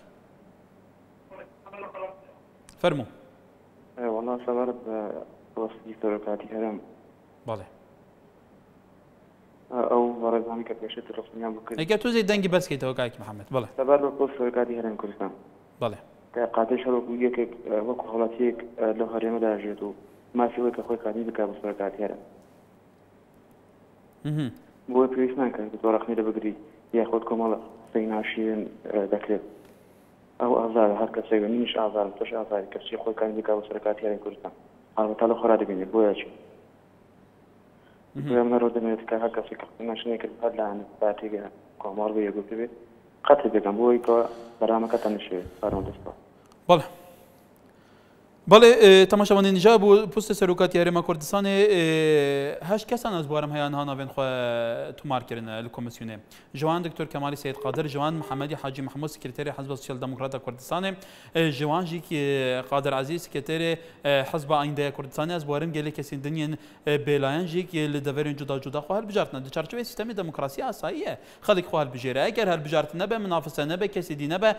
فرمو والله سبب وصفي سرقاتي هرم بله او برزاني كبشت الرسمية بكل اگر تو زي دنگي بس كيتو كايك محمد بله سبب وصفي سرقاتي هرم كردستان بله قاتل شروع وياك وكو خلاصيك لو هرم داجتو ما في وك اخوي قاعدين بك بسرقاتي هرم بو بريسمان كان بتورخني لبقري ياخذكم الله سيناشين ذكر او ازار هر کسی مش ازار توش ازار کسی خود کاری میکنه سرکاتی هرین کردن البته لو خرادی بینی بویاچی من رو دمیت که هر کسی که نشونه که بعد لان باتیگه کامار بیه گفته قطع بگم بوی که برام کتنشه برام دستا بله بله تماشاوانین جابو پست سروکات یارما کردستان هش کسان از بارم هیان ها نوین خو تومار کردن الکمیسیونه جوان دکتر کمالی سید قادر جوان محمدی حاجی محمود سکرتری حزب سوسیال دموکرات کردستان جوان جی کی قادر عزیز سکرتری حزب آینده کردستان از بارم گله کسین دنین بلاین جی کی لدورین جدا جدا خو هل بجارتنا د چارچوبه سیستم دموکراسی اساسیه خلق خو هل بجره اگر هل بجارت نه به منافسه نه به کسی دی نه به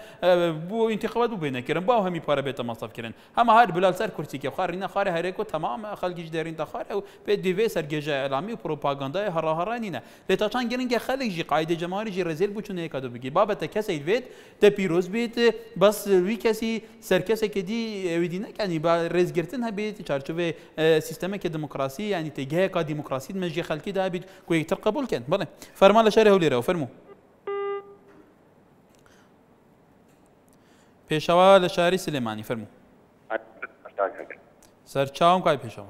بو انتخابات بو بینه کرن با همی پاره بیت مصرف کرن هم بلال سر کرسی که خارينا خاري هريكو تمام خلقيش دارين تخاري و بدي في سرجه اعلامي وبروباغندا هرهرانينا لتاچان گرين خلق جي قاعده جماهيري جي رزيل بوچونه يكادو بگي بابت كسي فيت ت بيروز بيت بس وي كسي سركسه كدي ويدينا يعني با رز گرتن هبيت چارچوبه سيستم که ديمقراطي يعني تجاه کا ديمقراطي مجي خلقي ده بيت كوي تقبل كان بله فرمان لشاري هوليرا فرمو پیشوا لشاري سليماني فرمو سر چاوم کای پیشوا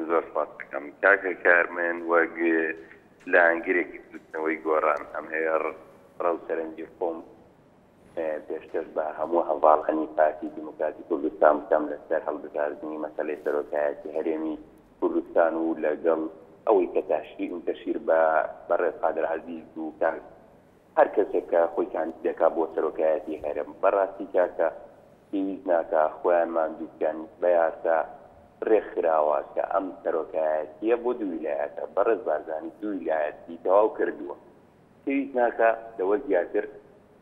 زۆر سپاسکەم کاکە کارمێن وەک لە ئەنگرێکی دروستنەوەی گۆڕان ئەم هەیە ڕەو سەرنجی خۆم پێشتر بە هەموو هەواڵەنی پارتی دیموکراتی کوردستان بکەم لەسەر هەڵبژاردننی مەسەلەی سەرۆکایەتی هەرێمی کوردستان و لەگەڵ ئەوەی کە تەشیر بەڕێز قادر عەزیز و هەر کەسێک کە خۆی کاندیدەکا بۆ سەرۆکایەتی هەرێم بەڕاستی کاکە پێویست ناکە خۆیانمان دووکەن بەیاسا ڕێکخراوە کە ئەم سەرۆکایەتیە بۆ دوو ویلایەتە بەڕێز بارزانی دوو ویلایەتی تەواو کردووە پێویست ناکە لەوە زیاتر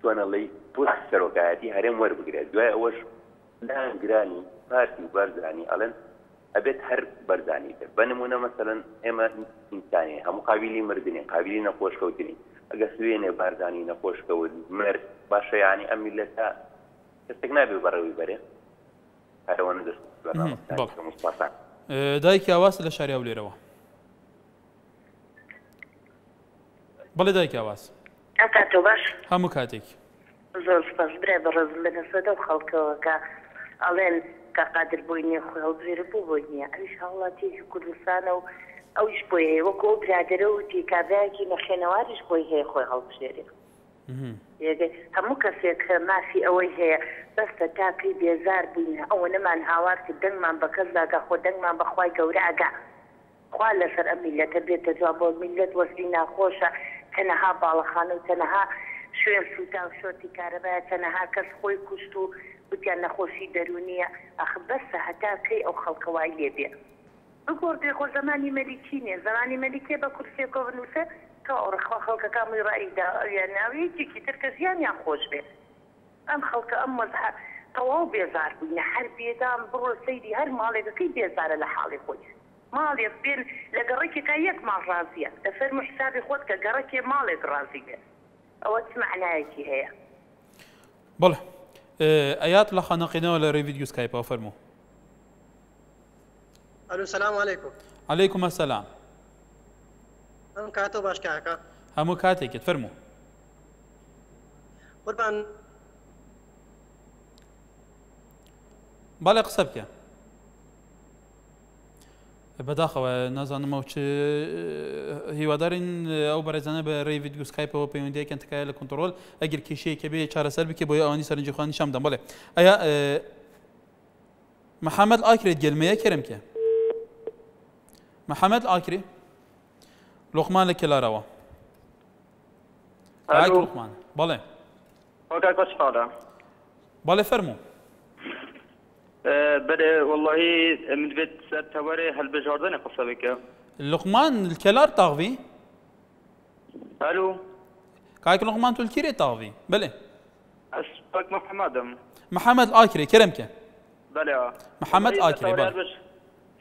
توانەڵی پۆست سەرۆکایەتی هەرێم وەربگرێت دوای ئەوەش لایەنگرانی پارتی و بارزانی ئەڵێن ئەبێت هەر بەرزانی تر بە نمونە مەسەلەن ئێمە ئینسانی هەموو قابلی مردنین قابلی نەخۆشکەوتنین ئەگە سوێنێ بارزانی نەخۆشکەوت مرد باشە یعنی ئەم میلەتە کەسێک نابێ بەڕێوەی بەرێ هەرەوەنە دەست دایکی ئاواز لە شاری هەولێرەوە بەڵێ دایکی ئاواز کاتۆ باش هەموو کاتێک زۆر سپاس برای بەڕێزم بەدەستەوە و خەڵکەوە کە ئەڵێن کە قادر بۆی نییە خۆی هەڵبژێرە بوو بۆی نییە ئەویش هەوڵاتیەکی کوردستانە و ئەویش بۆی هەیە وەکو ئەو برادەرە و تێکابراایەکی نەخێنەواریش بۆی هەیە خۆی هەڵبژێرێ هەموو کەسێک مافی ئەوەی هەیە بەستە تاکەی بێزار بووینە ئەوە نەمان هاوار کرد دەنگمان بە کەس داگا خۆ دەنگمان بەخوای گەورە ئەگا خوا لەسەر ئەم میلەتە بێتە جواب بۆ میلەت وەستی ناخۆشە تەنەها باڵەخانە و تەنەها شوێن سوتا و شۆتی کارەبایە تەنەها کەس خۆی کوشت و وتیان نەخۆشی دەرونیە ئەخ بەسە هەتاکەی ئەو خەڵکەوای لێ بێ بگۆڕدێ خۆ زمانی مەلیکی نیە زمانی مەلیکێ بە کورسێکۆ بنووسێ تا ئەوڕخوا خەڵکەکانی ڕائیدا یان ناوەیەکێکی تر کە ژیانیان خۆش بێ ئەم خەڵکە ئەم مەزحە تەواو بێزار بووینە هەر بێدام بڕۆ سەیری هەر ماڵێکەکەی بێزارە لە حاڵی خۆی ماڵێک بێن لە گەڕێکێکا یەک ماڵ ڕازیە دەفەرمو حسابی خۆت کە گەڕێکێ ماڵێک ڕازی بێت ئەوە چ معنایەکی هەیە بەڵێ ئەیات لە خانەقینەوە لە ڕێ ڤیدیۆ سکایپەوە فەرموو الو السلام عليكم عليكم السلام ام كاتو باش كاكا همو كاتيك تفرموا قربان بالي قصبك بداخل نازانم موش هیوادارین او برزانه به ری ویدیو سکایپ و پیوندی که انتقال لکنترل اگر کیشی که به چهار سال بکی باید آنی سرنجی خوانی شام دم باله ایا محمد آکری گلمه کرم که محمد آکری لقمان لکلا روا الو لقمان باله اوكي كوش فادا باله فرمو بله والله من بيت سرتوري هل بجاردن قصبك لقمان الكلار طاغفي الو كايك لقمان تلكيري طاغفي بله اسمك محمد محمد آكري كرمك بله محمد آكري بله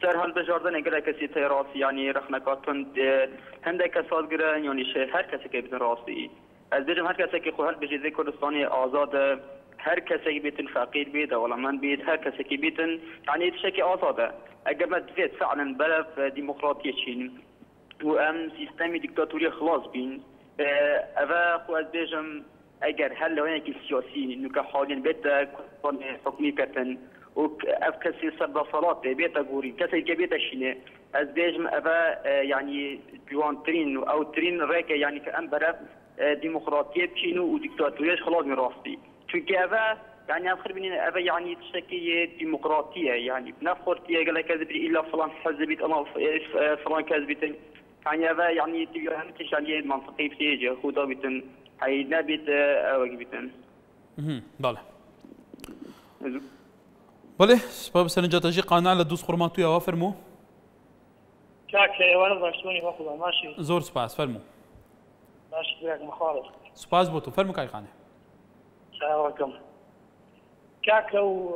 سر هالبجاردن قال كسي تراس يعني رخنكاتون هندك كساد قرن يعني شيء هر کسی که بیتن راستی از بجم هر کسی که خو هر بجزه کردستانی آزاد هر کسی که بیتن فقیر بید ولا من بید هر کسی که بیتن يعني تشكي آزاده اگر ما تفيد فعلا بلف ديمقراطية چين و ام سيستمي ديكتاتوري خلاص بين اوا خو از بجم اگر هل لوين كي سياسي انه كحالين بيت كون حكمي كتن و اف كسي سبب صلاه بيت غوري كسي كبيت شينه از بجم اوا يعني بيوان ترين او ترين ريك يعني كان برف ديمقراطية تشينو و ديكتاتوريش خلاص من راستي چونكي اوا يعني اخر بنين اوا يعني تشكي ديمقراطيه يعني بنفخرتيه قال لك كذب الا فلان حزبيت انا فلان كذبتين يعني اوا يعني تيهم تشاني منطقي في خدا بيتن هي نبيت واجبتن بله بله سبب سنجاتجي قانع لدوس خرماتو يا فرمو كاك وانا باشتوني باخذ ماشي زور سباس فرمو ماشي بيك مخالف سباس بوتو فرمو كاي قانع السلام عليكم كاك لو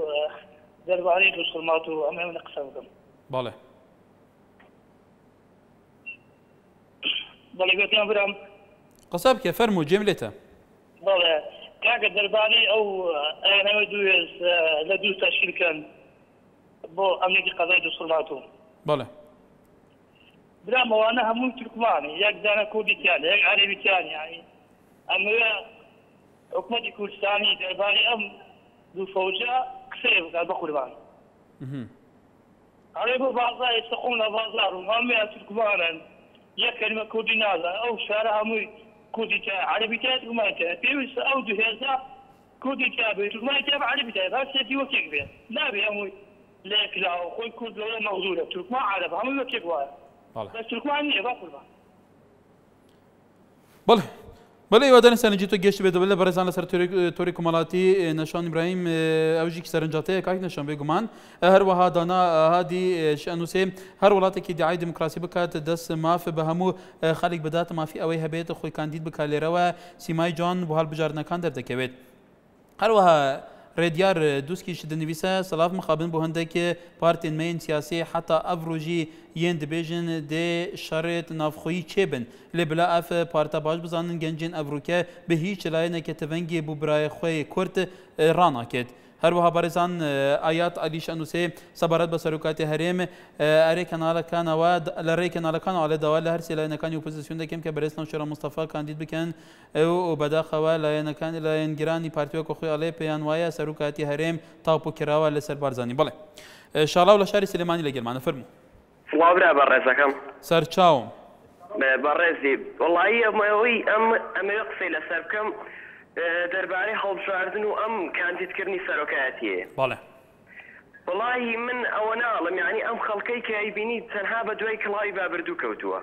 درب عليك دوس خرماتو امام نقسمكم بله بله بيتنا برام قصبك فرمو جملته بله كاك درباني او انا دوز لدو تشكيل كان بو امنيتي قضايا دوس خرماتو بله بلا موانا همون تركماني ياك دانا كردي تاني ياك عربي تاني يعني اما حكومة كردستاني درباني ام دو فوجا كسيف قال بقربان عربي بازار يستقون بازار وهم تركمانا يا كلمة كردي نازا او شارع همون كردي تاني عربي تاني تركماني تاني بيوس او جهازا كردي تاني تركماني تاني عربي تاني بس يدي وكيك بيه نابي همون ليك لا خوي كرد ولا مغزولة تركمان عرب همون وكيك وايا بس تركمانية بقربان بله بله ایوادن سنجیتو گشت به دوله برای زن سر توری کمالاتی نشان ابراهیم اوجی که سرنجاته که نشان بگمان هر وها دانا هادی شانوسه هر ولاتی که دعای دموکراسی بکات دست ماف به همو خلق بدات مافی اوی هبیت خوی کاندید بکالیره و سیمای جان بحال بجارنکان در دکوید هر وها رديار دوسكي شد نويسا صلاف مقابل بوهندك بارتين مين سياسي حتى افروجي يند بيجن دي شرط نافخوي تشيبن لبلا اف بارتا باش بزانن گنجين افروكا به هيچ لاينه كتفنگي بو براي خوي كورت رانا كت هر وها بارزان آيات عليش انوسي صبرت بسركات هريم اري كانال كان واد لري كانال كان على دوال هر سلاينه كان اوبوزيسيون دكم كبرسلان شورا مصطفى كانديد بكن او بدا خوا لاينه كان لاين گراني بارتيو كو خوي علي بيان وايا سركات هريم تاپو كراوا لسر بارزاني بله ان شاء الله ولا شاري سليماني لقل معنا فرمو صوابنا برزكم سر تشاو برزي والله ام يقصي لسركم درباري حوض شاردن وام كانت تذكرني سلوكاتي بله والله من اونا علم يعني ام خلقي كايبيني تنها بدوي كلاي بابردو كوتوا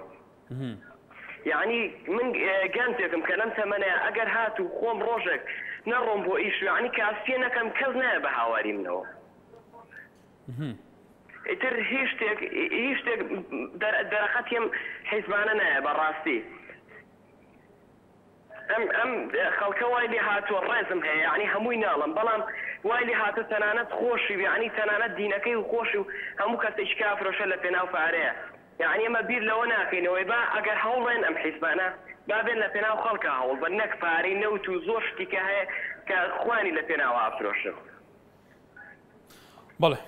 يعني من جانتكم كلمت منا اجر هاتو خوم روجك نرم بو ايش يعني كاسينا كم كزنا بحواري منه اتر هيشتك درختيم حسباننا براستي ام خلق وايلي هاتو الرسم هي يعني هموي نالم بلام وايلي هاتو تنانت خوشي يعني تنانت دينكي وخوشي همو كاستش كافر وشله فينا وفاريه يعني ما بير لو ناكين ويبا اگر حولين ام حسبانا بابين لفينا وخلقها حول بنك فاري نوتو زوشتي كاخواني لفينا وافروش بله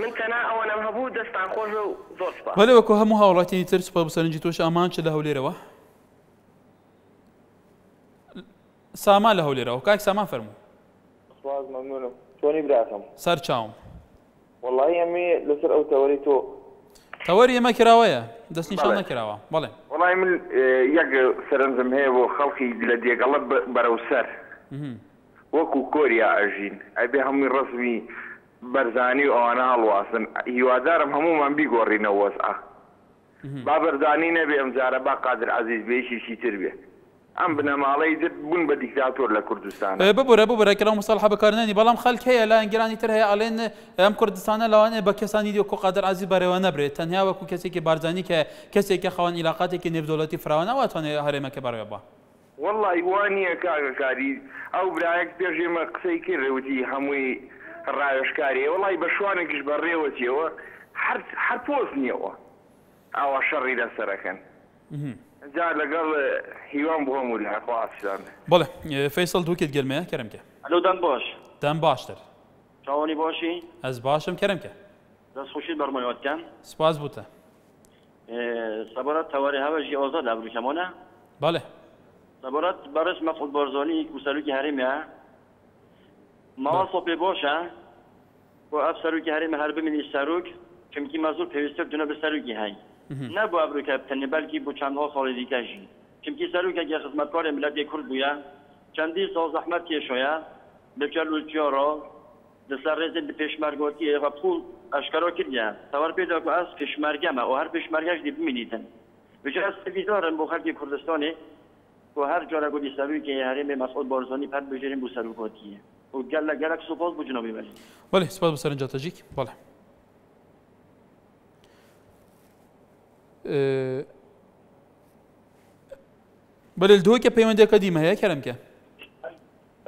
من تنا او انا مهبو دست عن خوشو زوشبا بله وكو همو هاولاتي ترس بسرنجيتوش امان چه لهولي روا سامان لهولي روا كاك سامان فرمو سواز ممنونم شوني براتم سر چاوم والله يمي لسر او توريتو توري ما كراوية دس نشان كراوا بله والله من يق سرنزم هي وخلقي لدي قلب بروسر وكو كوريا اجين ابي هم رسمي برزاني وانا الواسن يوادارم همو من بيغوري نوسعه بابرزاني نبي امزاره با قادر عزيز بيشي شي تربيه ام بنا مالي بون بديكتاتور لكردستان ببره كلام مصالحه بكارناني بلام خلك هي لا انجراني تر هي علين ام كردستان لوانه بكساني ديو كو قادر عزيز بريوانه بري تنها وكو كسي كي بارزاني كسي كي خوان علاقاتي كي نيف دولتي فراونه واتون هرمه كبريبا والله واني كاري او برايك ترجمه قسي كروتي هموي ڕایۆشکاریە وڵی بە شوانێکیش بەڕێوەتیەوە هەر پۆست نییەوە ئاوا شەڕی لەسەرەکەن جا لەگەڵ هیوان بۆ هەموو لە حەقواسان بەڵێ فەیسەڵ دووکت گەرمەیە کەرەمکە ئەلو دەم باش دەم باشتر چاوانی باشی ئەس باشم کەرەمکە دەستخۆشی بەرمایوەتکەم سپاس بووتە سەبارەت تەواری هەوەژی ئازاد ئەبروکەمانە بەڵێ سەبارەت بەڕێز مەفعود بارزانî و سەرۆکی هەرێمە ماوە سۆپێ باشە بۆ ئەف سەرۆکی هەرێمە هەر بمینی سەرۆک چونکی مەزوور پێویستە دونە بە سەرۆکی هەی نەبوو ئەبروکە بتەنێ بەلکی بۆ چەندها ساڵی دیکەژی چونکی سەرۆکێکی خزمەتکارێ ملەتی کورد بووە چەندی ساڵ زەحمەت کێشۆیە بکەل و جیۆڕۆ لەسەر ڕێزێت بە پێشمەرگۆتی ئێوە پوڵ ئەشکەرۆ کردیە تەوەر پێدا کە ئەس پێشمەرگەمە و هەر پێشمەرگەش دی بمینیتن بژە ئەس سەویدارن بۆ خەڵکی کوردستانی و هەر جۆرە گوتی سەرۆکی هەرێمێ مەسعود بارزانî پەر بژێرین بۆ سەرۆکۆتیە و گەلک سوپاس بۆ جنۆبی بەری بەڵێ سپاس بۆ سەرنجاتەژیک بەڵێ بەڵێ دووەکە پەیوەندێکە دیمە هەیە کەرەمکە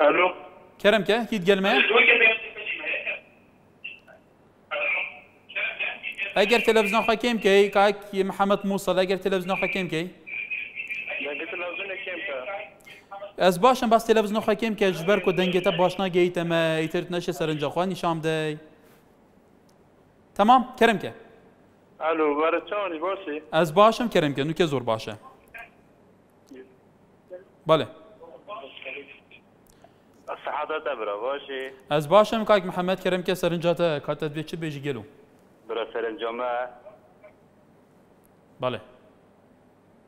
ئەلۆ کەرەمکە هیچ گەلمەیە ئەگەر تەلەڤیزۆن خەکێم بکەی کاکی محەممەد مووسڵ ئەگەر تەلەڤیزۆن خەکێم بکەی ئەس باشم باس تەلەڤیزۆن خەکێم کە ji ber ku dengê te baş nagehît em îtir neşe serinca xwe nîşan bidey Tamam keremke ئەلۆ وەرە چاوانی باشی Ez başım keremke nûke zor baş e Bale سەعادەتە برا باشی Ez başım kak Mihemed keremke serinca te ka te divê çi bêjî gelo برا سەرنجامە Bale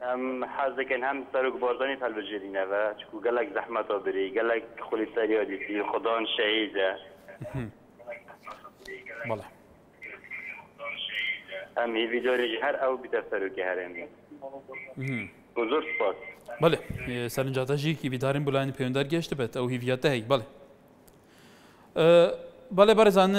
ئەم حەز دەکەین هەم سەرۆک بارزانî هەڵبژێرینەوە چکو گەلک زەحمەتە بری گەلک خولی سەریا دیتی خوددان شەهیدە Bale ئەم هیڤیدۆرێکی هەر ئەو بیتە سەرۆکی هەرێمی زۆر سپاس Bale serincatajîkî bîdarên bulayînê peyndar geşti bet ew hîviyete hey bale Bale barizan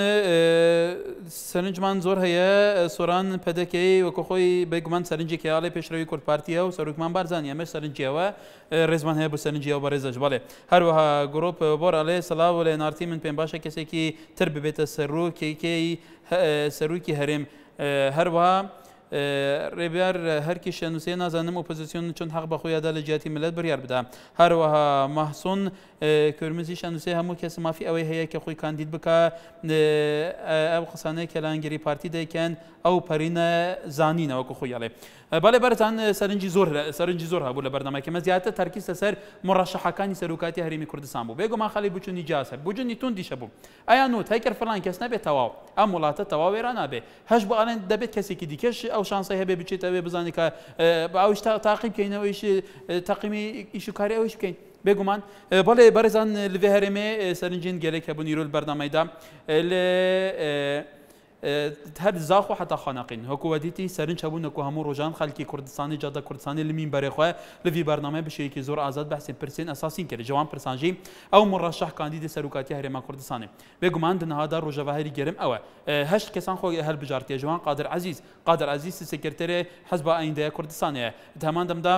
serincman zor heye soran pedekeyê wekû xwe bêguman serincekê alê pêşrevî Kurd Partiya û Serokman Barzanî em serinciya we rêzman heye bu serinciya we barêz bale her wiha grop bor alê silav lê nartî min pêm baş e kesekî tir bibête serokî herêm her wiha ڕێبیار هەرکی شەنووسێ نازانم ئۆپۆزیسیۆن چۆن حەق بەخۆیادا لە جیاتی ملت بڕیار بدە هەروەها مەحسوون کورمزی شەنووسێ هەموو کەس مافی ئەوەی هەیە کە خۆی کاندید بکە ئەو قسانەی کە لە ئەنگەری پارتی دەیکەن ئەو پەرینە زانینە وەکو خۆی ئەڵێ بەڵێ بەرزان سەرنجی زۆر هەبوو لە بەردەمەکە مە زیاتر تەرکیز لەسەر مڕەشەحەکانی سەرۆکاتی هەرێمی کوردستان بوو بێگومان خەڵی بچوونی جاسە بوجنی توندیشە بوو ئایا نوت هەیکر فڵان کەس نەبێت تەواو ئەم وڵاتە تەواوێرا نابێ هەش بۆ ئەڵێن دەبێت کەسێکی دیکەش ئەو شانسەی هەبێ بچێتەوێ بزانێت کە ئەوش تاقی بکەینەوەیش تەقیمی ئیشوکاری ئەوش بکەین بێگومان بەڵێ بەرزان لەوێ هەرێمێ سەرنجین گەلێک هەبوون ئیرۆ لە بەردەمەیدا هەر زاخ و حتا خانەقین هەکووەدیتی سەرنج هەبوو نەکو هەموو ڕۆژان خەڵکی کوردستانی جادە کوردستانی لە مینبەرێخوا لەوی بەرنامە بشەیەکی زۆر ئازاد بەحسین پرسین ئەساسین کرد جوان پرسانژی ئەو مڕەشەح کاندیدی سەرۆکاتی هەرێما کوردستانی بێگومان دنەهادا ڕۆژەڤاهەری گەرم ئەوە هەشت کەسان خۆی هەڵبژارتیە جوان قادر عەزیز سکرتێرێ حەزبە ئایندەیە کوردستانەیە هەمان دەمدا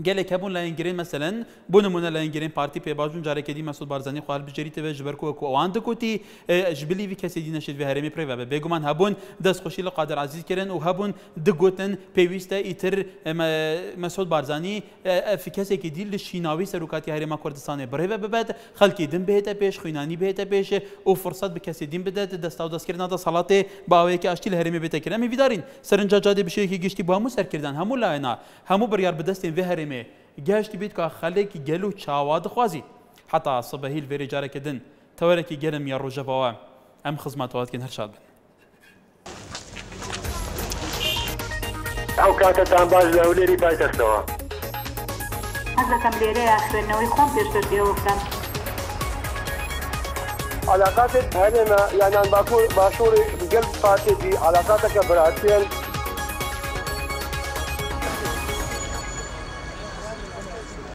gelek hebûn lehengirên meselen bû nimûne lehengirên partî pêbajûn carekedî Mesûd Barzanî xwe hilbijêrî ji ber ku wan dikutî ji bilî vî kesê dî neşît vê herêmê pirê vebe bêguman hebûn destxweşî li Qadir Ezîz kirin û hebûn digotin pêwîst e îtir Mesûd Barzanî ev kesekî dî li şînawî serokatî herêma Kurdistanê birê ve bibet xelkê din bihête pêş xwînanî bihête pêş û fursat bi kesê dîn bide desta û destkirina da salatê bi awayekî aştî li herêmê bête kirin em ê vîdarîn serinca cadê bi şêyekî giştî bu hemû serkirdan hemû layena hemû biryar bi destên vê herêmê گەشتی بیت کە خەلێکی گەل و چاوا دخوازی حتا سبەهیل vêrê carekê din tewerekî gelem ya rojevava em xizmatwatkin her şad bin ئەو کاتتان باش لە هەولێری پایتەختەوە حەز دەکەم لێرەیە خوێندنەوەی خۆم پێشتر پێوە بکەم علاقاتت هەرێمە یانان باشووری گەل پارتێکی علاقاتەکە بەرهەتێن